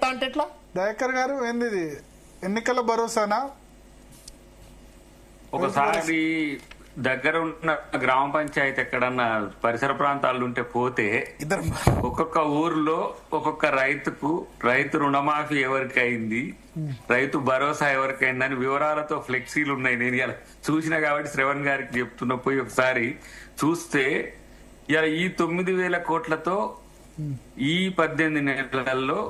ఇస్తా అంటే ఎట్లా? దయాకర్ గారు ఏంది ఇది? ఎన్నికల భరోసానా? ఒకసారి దగ్గర ఉన్న గ్రామ పంచాయతీ ఎక్కడన్నా పరిసర ప్రాంతాలు ఉంటే పోతే ఒక్కొక్క ఊర్లో ఒక్కొక్క రైతు రుణమాఫీ ఎవరికి అయింది, రైతు భరోసా ఎవరికైందని వివరాలతో ఫ్లెక్సీలు ఉన్నాయి. నేను ఇలా చూసినా కాబట్టి శ్రవణ్ గారికి చెప్తున్నా, పోయి ఒకసారి చూస్తే ఇలా ఈ 9,000 కోట్లతో ఈ 18 నెలల్లో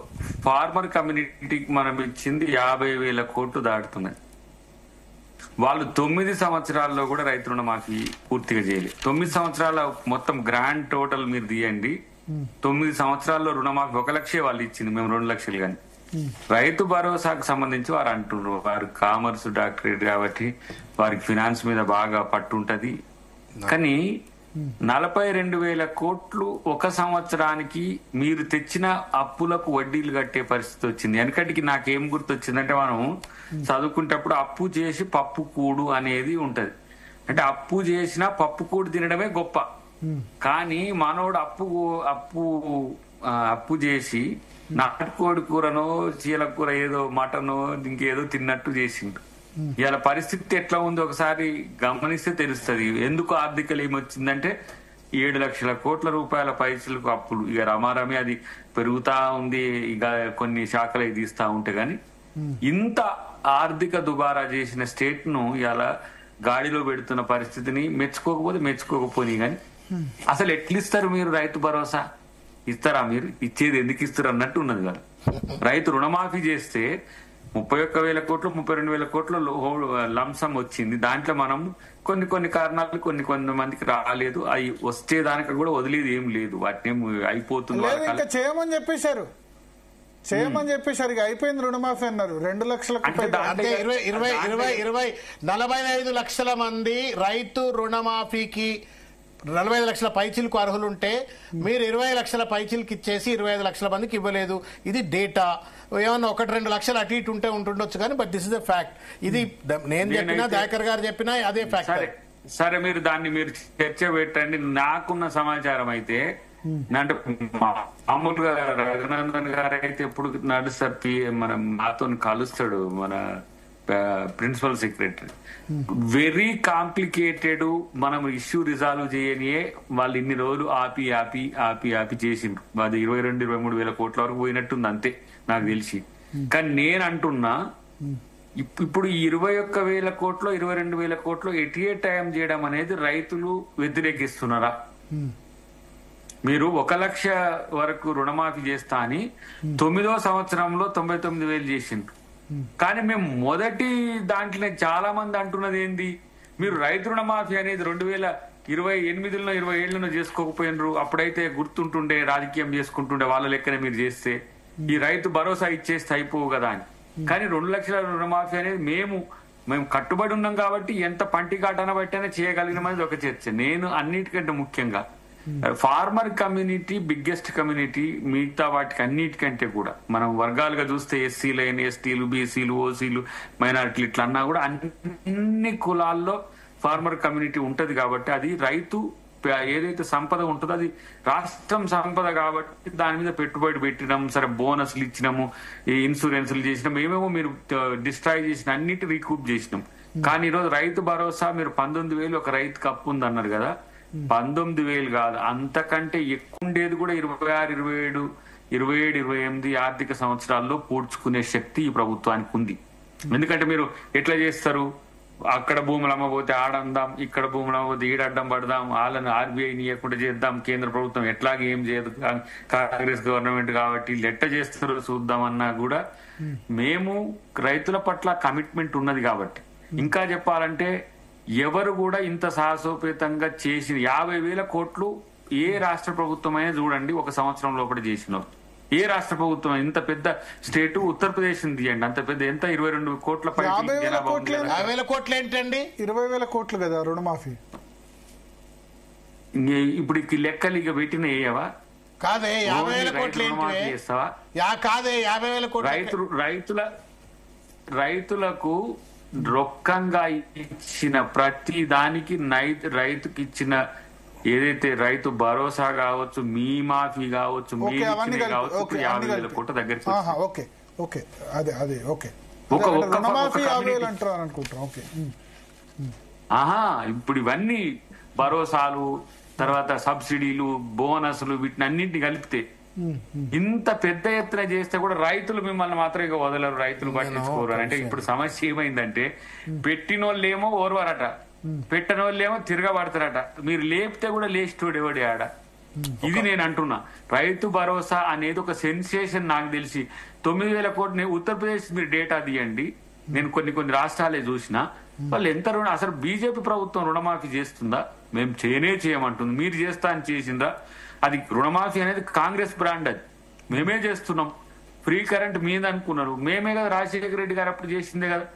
ఫార్మర్ కమ్యూనిటీకి మనం ఇచ్చింది 50,000 కోట్లు దాటుతున్నాయి. వాళ్ళు 9 సంవత్సరాల్లో కూడా రైతు రుణమాఫీ పూర్తిగా చేయలేదు. 9 సంవత్సరాల మొత్తం గ్రాండ్ టోటల్ మీరు తీయండి, 9 సంవత్సరాల్లో రుణమాఫీ 1 లక్షే వాళ్ళు ఇచ్చింది, మేము 2 లక్షలు. కానీ రైతు భరోసాకు సంబంధించి వారు అంటున్నారు, వారు కామర్స్ డాక్టరేట్ కాబట్టి వారికి ఫినాన్స్ మీద బాగా పట్టు ఉంటది. కానీ 42,000 కోట్లు ఒక సంవత్సరానికి మీరు తెచ్చిన అప్పులకు వడ్డీలు కట్టే పరిస్థితి వచ్చింది. వెనకటికి నాకేం గుర్తొచ్చిందంటే, మనం చదువుకుంటప్పుడు అప్పు చేసి పప్పు కూడు అనేది ఉంటది. అంటే అప్పు చేసినా పప్పు కూడు తినడమే గొప్ప. కానీ మనోడు అప్పు చేసి నాటుకోడి కూరనో చీలకూర ఏదో మటనో ఇంకేదో తిన్నట్టు చేసిండు. ఇలా పరిస్థితి ఎట్లా ఉందో ఒకసారి గమనిస్తే తెలుస్తుంది. ఎందుకు ఆర్థికలు ఏమొచ్చిందంటే 7 లక్షల కోట్ల రూపాయల పైసలకు అప్పులు. ఇక రమారమి అది పెరుగుతా ఉంది, ఇక కొన్ని శాఖలు తీస్తా ఉంటే గాని ఇంత ఆర్థిక దుబారా చేసిన స్టేట్ ను ఇలా గాడిలో పెడుతున్న పరిస్థితిని మెచ్చుకోకపోని గాని అసలు ఎట్లిస్తారు మీరు? రైతు భరోసా ఇస్తారా? మీరు ఇచ్చేది ఎందుకు ఇస్తారు అన్నట్టు ఉన్నది కదా. రైతు రుణమాఫీ చేస్తే 31,000 కోట్లు 32,000 కోట్లు లంసం వచ్చింది. దాంట్లో మనం కొన్ని కారణాలు కొన్ని మందికి రాలేదు, అవి వస్తే దానికి కూడా వదిలేదు ఏం లేదు, వాటిని అయిపోతుంది. ఇంకా చేయమని చెప్పేశారు ఇక అయిపోయింది రుణమాఫీ అన్నారు. 2 లక్షలకు 45 లక్షల మంది రైతు రుణమాఫీకి 45 లక్షల పైచీలకు అర్హులుంటే మీరు 20 లక్షల పైచీలకి ఇచ్చేసి 25 లక్షల మందికి ఇవ్వలేదు. ఇది డేటా. ఏమన్నా 1-2 లక్షలు అటు ఇటు ఉంటుండొచ్చు కానీ but this is the fact. ఇది నేను చెప్పినా దయాకర్ గారు చెప్పినా అదే ఫ్యాక్ట్. సరే, మీరు దాన్ని చర్చ పెట్టండి. నాకున్న సమాచారం అయితే అంటే మామూలుగా రఘునందన్ గారు అయితే ఎప్పుడు నడుస్తారు, మనం మాతో కలుస్తాడు మన ప్రిన్సిపల్ సెక్రటరీ. Very complicated. మనం ఇష్యూ రిజాల్వ్ చేయనియే వాళ్ళు ఇన్ని రోజులు ఆపి చేసిండ్రు. అది 22-23 వేల కోట్ల వరకు పోయినట్టుంది అంతే నాకు తెలిసి. కానీ నేను అంటున్నా, ఇప్పుడు 21,000 కోట్లు 22,000 కోట్లు ఎట్ ఏ టైం చేయడం అనేది రైతులు వ్యతిరేకిస్తున్నారా? మీరు 1 లక్ష వరకు రుణమాఫీ చేస్తా అని 9వ సంవత్సరంలో 99,000 చేసిండ్రు. కానీ మేము మొదటి దాంట్లో చాలా మంది అంటున్నది ఏంది, మీరు రైతు రుణమాఫీ అనేది 2028లో 27లో చేసుకోకపోయినరు. అప్పుడైతే గుర్తుంటుండే, రాజకీయం చేసుకుంటుండే, వాళ్ళ లెక్కనే మీరు చేస్తే ఈ రైతు భరోసా ఇచ్చేస్తే అయిపోవు కదా అని. కానీ 2 లక్షల రుణమాఫీ అనేది మేము కట్టుబడి ఉన్నాం కాబట్టి ఎంత పంటి కాటన బట్టైనా చేయగలిగినది ఒక చర్చ. నేను అన్నిటికంటే ముఖ్యంగా ఫార్మర్ కమ్యూనిటీ బిగ్గెస్ట్ కమ్యూనిటీ, మిగతా వాటికి అన్నిటికంటే కూడా మనం వర్గాలుగా చూస్తే ఎస్సీలు, ఎస్టీలు, బీసీలు, ఓసీలు, మైనారిటీలు ఇట్లా అన్నా కూడా అన్ని కులాల్లో ఫార్మర్ కమ్యూనిటీ ఉంటది. కాబట్టి అది రైతు ఏదైతే సంపద ఉంటుందో అది రాష్ట్రం సంపద కాబట్టి దాని మీద పెట్టుబడి పెట్టినాం. సరే, బోనస్లు ఇచ్చినాము, ఈ ఇన్సూరెన్స్లు చేసినాం, ఏమేమో మీరు డిస్ట్రాయ్ చేసిన అన్నిటి రీకూప్ చేసినాం. కానీ ఈరోజు రైతు భరోసా మీరు 19,000 ఒక రైతుకి అప్పు ఉంది అన్నారు కదా, 19,000 కాదు, అంతకంటే ఎక్కువ ఉండేది కూడా 26, 27, 28 ఆర్థిక సంవత్సరాల్లో పూడ్చుకునే శక్తి ఈ ప్రభుత్వానికి ఉంది. ఎందుకంటే మీరు ఎట్లా చేస్తారు, అక్కడ భూములు అమ్మబోతే ఆడందాం, ఇక్కడ భూములు అమ్మబోతే ఈడడ్డం పడదాం, వాళ్ళని ఆర్బీఐ నీయకుండా చేద్దాం, కేంద్ర ప్రభుత్వం ఎట్లాగే ఏం చేయదు, కాంగ్రెస్ గవర్నమెంట్ కాబట్టి ఎట్ట చేస్తారు చూద్దామన్నా కూడా మేము రైతుల పట్ల కమిట్మెంట్ ఉన్నది. కాబట్టి ఇంకా చెప్పాలంటే ఎవరు కూడా ఇంత సాహసోపేతంగా చేసిన 50,000 కోట్లు ఏ రాష్ట్ర ప్రభుత్వం అయినా చూడండి ఒక సంవత్సరం లోపల చేసినారు. ఏ రాష్ట్ర ప్రభుత్వం ఇంత పెద్ద స్టేట్ ఉత్తరప్రదేశ్ తీయండి, అంత పెద్ద ఎంత 22 కోట్ల పై 50,000 కోట్లు ఏంటండి? 20,000 కోట్లు కదా రుణమాఫీ. ఇప్పుడు లెక్కలు ఇక పెట్టిన వేయవా? కాదే 50,000 కోట్లు చేస్తావా? కాదే 50,000 కోట్లు రైతులకు రొక్కంగా ఇచ్చిన ప్రతి దానికి రైతుకి ఇచ్చిన ఏదైతే రైతు భరోసా కావచ్చు, మీ మాఫీ కావచ్చు, మీ ఓకే, అవన్నీ ఇచ్చినవి కావచ్చు, ఓకే, 50,000 కోట్ల దగ్గరికి ఆహా, ఓకే ఓకే, అదే ఓకే, ఒక రుణమాఫీ community. 50,000 అంటారు అనుకుంటాం. ఓకే, ఆహా, ఇప్పుడు ఇవన్నీ భరోసాలు, తర్వాత సబ్సిడీలు, బోనస్లు, వీటిని అన్నింటినీ కలిపితే ఇంత పెద్ద ఎత్తున చేస్తే కూడా రైతులు మిమ్మల్ని మాత్రం ఇక వదలరు, రైతులు పట్టించుకోరు అని. అంటే ఇప్పుడు సమస్య ఏమైందంటే పెట్టినోళ్ళేమో ఓర్వరట, పెట్టనోళ్ళేమో తిరగబడతారట. మీరు లేపితే కూడా లేచిటోడు ఎవడే ఆడ. ఇది నేను అంటున్నా. రైతు భరోసా అనేది ఒక సెన్సేషన్. నాకు తెలిసి 9,000 కోట్లు ఉత్తరప్రదేశ్ మీరు డేటా తీయండి. నేను కొన్ని రాష్ట్రాలే చూసిన. వాళ్ళు ఎంత అసలు బీజేపీ ప్రభుత్వం రుణమాఫీ చేస్తుందా? మేము చేయమంటుంది. మీరు చేస్తా అని చేసిందా? అది రుణమాఫీ అనేది కాంగ్రెస్ బ్రాండ్, అది మేమే చేస్తున్నాం. ఫ్రీ కరెంట్ మీద అనుకున్నారు, మేమే కదా. రాజశేఖర రెడ్డి గారు అప్పుడు చేసిందే కదా,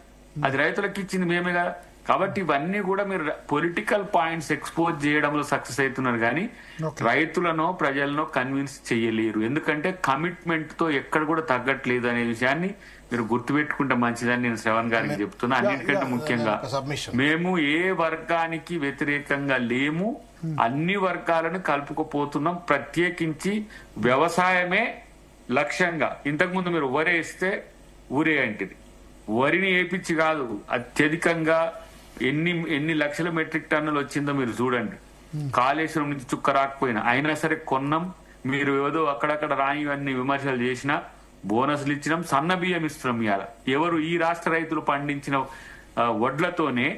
అది రైతులకు ఇచ్చింది మేమే కదా. కాబట్టి ఇవన్నీ కూడా మీరు పొలిటికల్ పాయింట్స్ ఎక్స్పోజ్ చేయడంలో సక్సెస్ అవుతున్నారు కానీ రైతులను ప్రజలను కన్విన్స్ చేయలేరు. ఎందుకంటే కమిట్మెంట్ తో ఎక్కడ కూడా తగ్గట్లేదు అనే విషయాన్ని మీరు గుర్తుపెట్టుకుంటే మంచిదని నేను శ్రవణ్ గారికి చెప్తున్నా. అన్నిటికంటే ముఖ్యంగా మేము ఏ వర్గానికి వ్యతిరేకంగా లేము, అన్ని వర్గాలను కలుపుకుపోతున్నాం. ప్రత్యేకించి వ్యవసాయమే లక్ష్యంగా. ఇంతకుముందు మీరు వరి వేస్తే ఊరే అంటిది, వరిని ఏపించి కాదు, అత్యధికంగా ఎన్ని లక్షల మెట్రిక్ టన్నులు వచ్చిందో మీరు చూడండి. కాళేశ్వరం నుంచి చుక్క రాకపోయినా అయినా సరే కొన్నాం. మీరు ఏదో అక్కడక్కడ రానివన్నీ విమర్శలు చేసినా బోనస్లు ఇచ్చినాం, సన్న బియ్యం ఇస్తున్నాం. ఇవాళ ఎవరు ఈ రాష్ట్ర రైతులు పండించిన వడ్లతోనే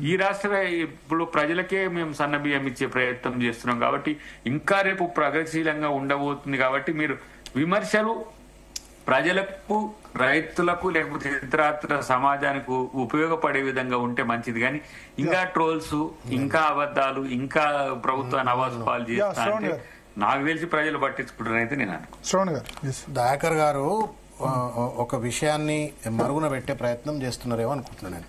ఈ రాష్ట్ర ఇప్పుడు ప్రజలకే మేము సన్న బియ్యం ఇచ్చే ప్రయత్నం చేస్తున్నాం. కాబట్టి ఇంకా రేపు ప్రగతిశీలంగా ఉండబోతుంది. కాబట్టి మీరు విమర్శలు ప్రజలకు, రైతులకు, లేకపోతే ఇతరత్ర సమాజానికి ఉపయోగపడే విధంగా ఉంటే మంచిది. కానీ ఇంకా ట్రోల్స్, ఇంకా అబద్ధాలు, ఇంకా ప్రభుత్వాన్ని అవాసుపాలు చేస్తా అంటే నాకు తెలిసి ప్రజలు పట్టించుకుంటారని నేను అనుకుంటున్నాను. దయాకర్ గారు ఒక విషయాన్ని మరుగున పెట్టే ప్రయత్నం చేస్తున్నారేమో అనుకుంటున్నాను నేను.